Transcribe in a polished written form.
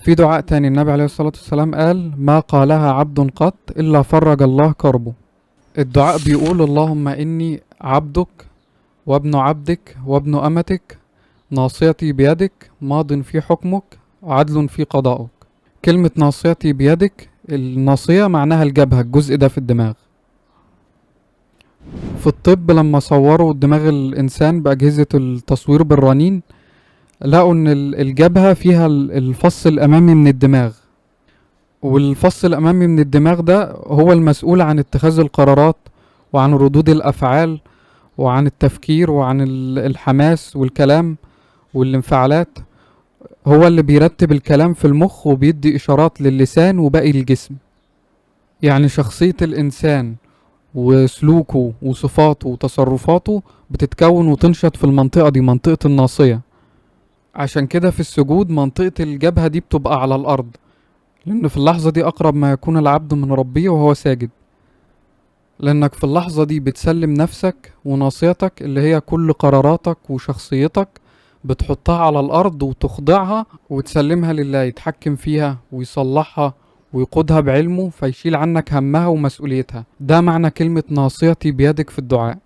في دعاء تاني النبي عليه الصلاة والسلام قال: ما قالها عبد قط إلا فرج الله كربه. الدعاء بيقول: اللهم إني عبدك وابن عبدك وابن أمتك، ناصيتي بيدك، ماض في حكمك، عدل في قضاؤك. كلمة ناصيتي بيدك، الناصية معناها الجبهة، الجزء ده في الدماغ. في الطب لما صوروا دماغ الإنسان بأجهزة التصوير بالرنين، لقوا إن الجبهة فيها الفص الأمامي من الدماغ، والفص الأمامي من الدماغ ده هو المسؤول عن اتخاذ القرارات وعن ردود الأفعال وعن التفكير وعن الحماس والكلام والانفعالات. هو اللي بيرتب الكلام في المخ وبيدي إشارات للسان وباقي الجسم. يعني شخصية الإنسان وسلوكه وصفاته وتصرفاته بتتكون وتنشط في المنطقة دي، منطقة الناصية. عشان كده في السجود منطقة الجبهة دي بتبقى على الأرض، لأن في اللحظة دي أقرب ما يكون العبد من ربه وهو ساجد، لأنك في اللحظة دي بتسلم نفسك وناصيتك اللي هي كل قراراتك وشخصيتك، بتحطها على الأرض وتخضعها وتسلمها لله يتحكم فيها ويصلحها ويقودها بعلمه، فيشيل عنك همها ومسؤوليتها. ده معنى كلمة ناصيتي بيدك في الدعاء.